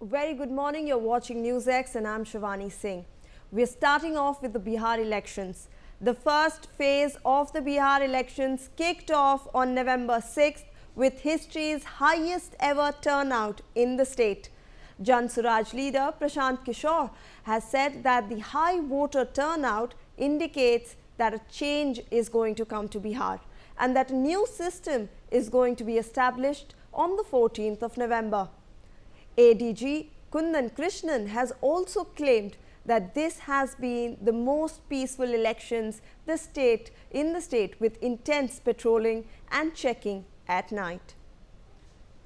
Very good morning. You're watching NewsX and I'm Shivani Singh. We're starting off with the Bihar elections. The first phase of the Bihar elections kicked off on November 6th with history's highest ever turnout in the state. Jan Swaraj leader Prashant Kishore has said that the high voter turnout indicates that a change is going to come to Bihar and that a new system is going to be established on the 14th of November. ADG Kundan Krishnan has also claimed that this has been the most peaceful elections in the state with intense patrolling and checking at night.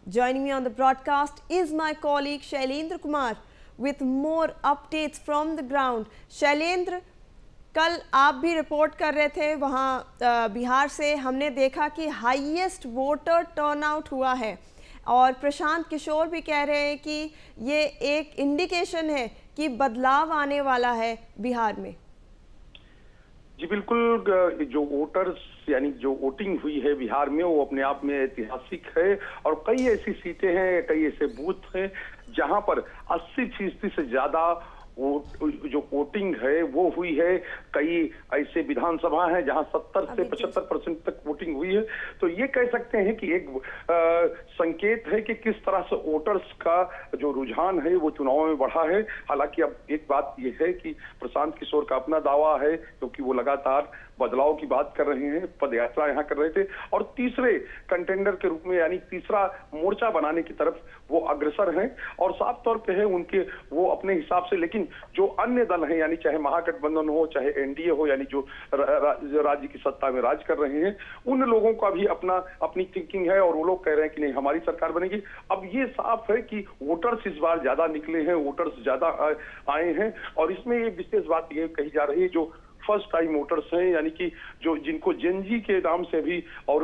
Joining me on the broadcast is my colleague Shailendra Kumar with more updates from the ground. Shailendra, कल आप भी report कर रहे थे वहाँ बिहार से, हमने देखा कि हाईएस्ट वोटर टर्नआउट हुआ है और प्रशांत किशोर भी कह रहे हैं कि ये एक इंडिकेशन है कि बदलाव आने वाला है बिहार में। जी बिल्कुल, जो वोटर्स यानी जो वोटिंग हुई है बिहार में वो अपने आप में ऐतिहासिक है और कई ऐसी सीटें हैं, कई ऐसे बूथ हैं जहां पर 80% से ज्यादा जो वोटिंग है वो हुई है। कई ऐसे विधानसभा हैं जहां 70 से 75% तक वोटिंग हुई है। तो ये कह सकते हैं कि एक संकेत है कि किस तरह से वोटर्स का जो रुझान है वो चुनाव में बढ़ा है। हालांकि अब एक बात ये है कि प्रशांत किशोर का अपना दावा है क्योंकि वो लगातार बदलाव की बात कर रहे हैं, पदयात्रा यहाँ कर रहे थे और तीसरे कंटेंडर के रूप में यानी तीसरा मोर्चा बनाने की तरफ वो अग्रसर हैं और साफ तौर पे है उनके वो अपने हिसाब से। लेकिन जो अन्य दल हैं यानी चाहे महागठबंधन हो चाहे एनडीए हो यानी जो राज्य की सत्ता में राज कर रहे हैं, उन लोगों का भी अपनी थिंकिंग है और वो लोग कह रहे हैं कि नहीं हमारी सरकार बनेगी। अब ये साफ है कि वोटर्स इस बार ज्यादा निकले हैं, वोटर्स ज्यादा आए हैं और इसमें ये विशेष बात ये कही जा रही है जो फर्स्ट टाइम वोटर्स हैं यानी कि जो जिनको जेनजी के नाम से भी और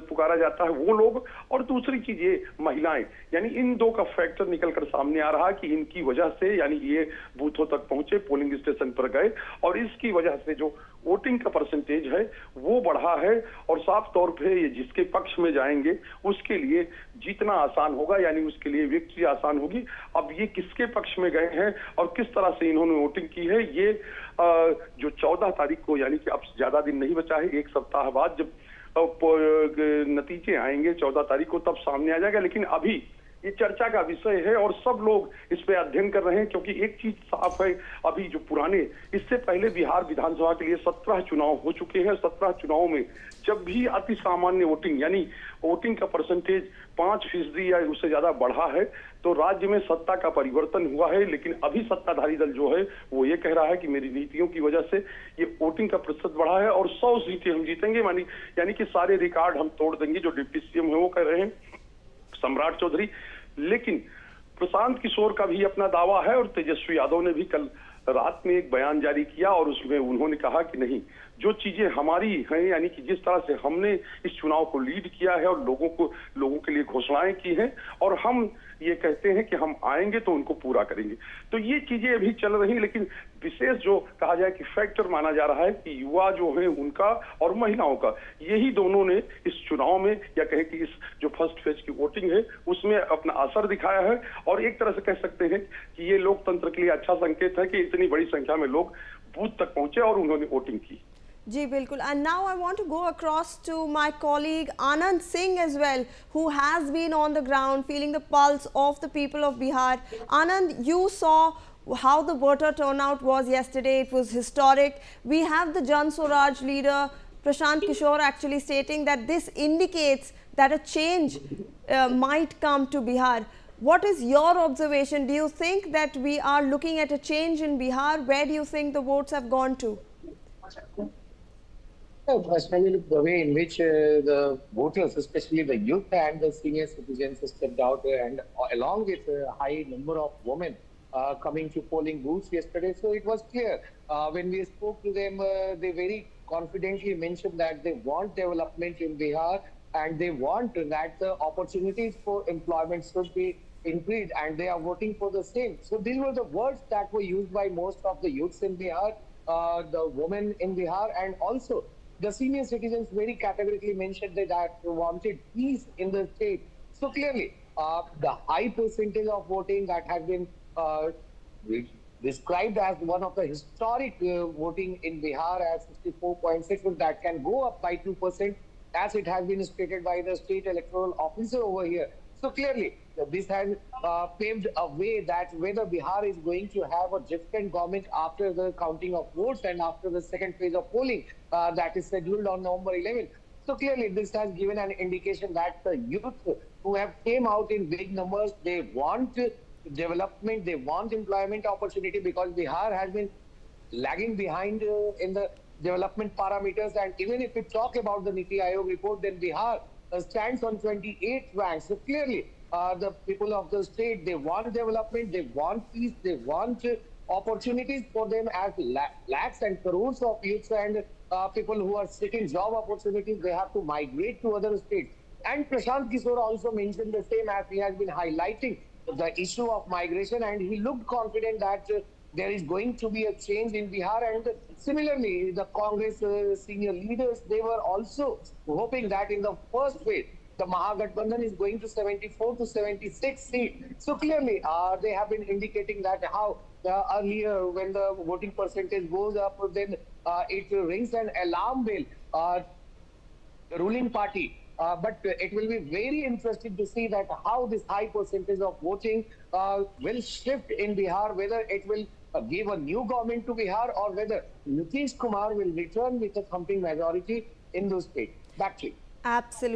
पुकारा जाता है वो लोग, और दूसरी चीज ये महिलाएं, यानी इन दो का फैक्टर निकलकर सामने आ रहा है कि इनकी वजह से यानी ये बूथों तक पहुंचे, पोलिंग स्टेशन पर गए और इसकी वजह से जो वोटिंग का परसेंटेज है वो बढ़ा है और साफ तौर पे ये जिसके पक्ष में जाएंगे उसके लिए जीतना आसान होगा यानी उसके लिए विक्ट्री आसान होगी। अब ये किसके पक्ष में गए हैं और किस तरह से इन्होंने वोटिंग की है ये जो 14 तारीख को यानी कि अब ज्यादा दिन नहीं बचा है, एक सप्ताह बाद जब नतीजे आएंगे 14 तारीख को तब सामने आ जाएगा। लेकिन अभी ये चर्चा का विषय है और सब लोग इस पे अध्ययन कर रहे हैं क्योंकि एक चीज साफ है, अभी जो पुराने इससे पहले बिहार विधानसभा के लिए 17 चुनाव हो चुके हैं। 17 चुनाव में जब भी अति सामान्य वोटिंग यानी वोटिंग का परसेंटेज 5% या उससे ज्यादा बढ़ा है तो राज्य में सत्ता का परिवर्तन हुआ है। लेकिन अभी सत्ताधारी दल जो है वो ये कह रहा है कि मेरी नीतियों की वजह से ये वोटिंग का प्रतिशत बढ़ा है और 100 सीटें हम जीतेंगे, यानी कि सारे रिकॉर्ड हम तोड़ देंगे। जो डिप्टी सीएम है वो कह रहे हैं सम्राट चौधरी। लेकिन प्रशांत किशोर का भी अपना दावा है और तेजस्वी यादव ने भी कल रात में एक बयान जारी किया और उसमें उन्होंने कहा कि नहीं, जो चीजें हमारी हैं यानी कि जिस तरह से हमने इस चुनाव को लीड किया है और लोगों के लिए घोषणाएं की हैं और हम ये कहते हैं कि हम आएंगे तो उनको पूरा करेंगे। तो ये चीजें अभी चल रही, लेकिन विशेष जो कहा जाए कि फैक्टर माना जा रहा है कि युवा जो है उनका और महिलाओं का, यही दोनों ने इस चुनाव में या कहें कि इस जो फर्स्ट फेज की वोटिंग है उसमें अपना असर दिखाया है और एक तरह से कह सकते हैं कि ये लोकतंत्र के लिए अच्छा संकेत है कि इतनी बड़ी संख्या में लोग बूथ तक पहुंचे और उन्होंने वोटिंग की। जी बिल्कुल। And now I want to go across to my colleague Anand Singh as well, who has been on the ground feeling the pulse of the people of Bihar. Anand, you saw how the voter turnout was yesterday. It was historic. We have the Jan Swaraj leader Prashant Kishore actually stating that this indicates that a change might come to Bihar. What is your observation? Do you think that we are looking at a change in Bihar? Where do you think the votes have gone to? Personally, the way in which the voters, especially the youth and the senior citizens, stepped out and along with a high number of women coming to polling booths yesterday. So it was clear when we spoke to them, they very confidently mentioned that they want development in Bihar and they want that the opportunities for employment should be increased and they are voting for the same. So these were the words that were used by most of the youths in Bihar, the women in Bihar, and also the senior citizens very categorically mentioned that they wanted peace in the state. So clearly, the high percentage of voting that has been described as one of the historic voting in Bihar as 64.6, that can go up by 2%, as it has been stated by the state electoral officer over here. So clearly, this has paved a way that whether Bihar is going to have a different government after the counting of votes and after the second phase of polling that is scheduled on November 11th. So clearly, this has given an indication that the youth who have came out in big numbers, they want development, they want employment opportunity, because Bihar has been lagging behind in the development parameters. And even if we talk about the Niti Aayog report, then Bihar stands on 28th rank. So clearly, the people of the state, they want development, they want peace, they want opportunities for them, as lakhs and crores of youths and people who are seeking job opportunities, they have to migrate to other states. And Prashant Kishore also mentioned the same, as he has been highlighting the issue of migration, and he looked confident that there is going to be a change in Bihar. And similarly, the Congress senior leaders, they were also hoping that in the first phase, the Mahagathbandhan is going to 74 to 76 seats. So clearly, they have been indicating that how earlier when the voting percentage goes up, then it rings an alarm bell. The ruling party. But it will be very interesting to see that how this high percentage of voting will shift in Bihar, whether it will give a new government to Bihar, or whether Nitish Kumar will return with a thumping majority in those states. Back to you. Absolutely.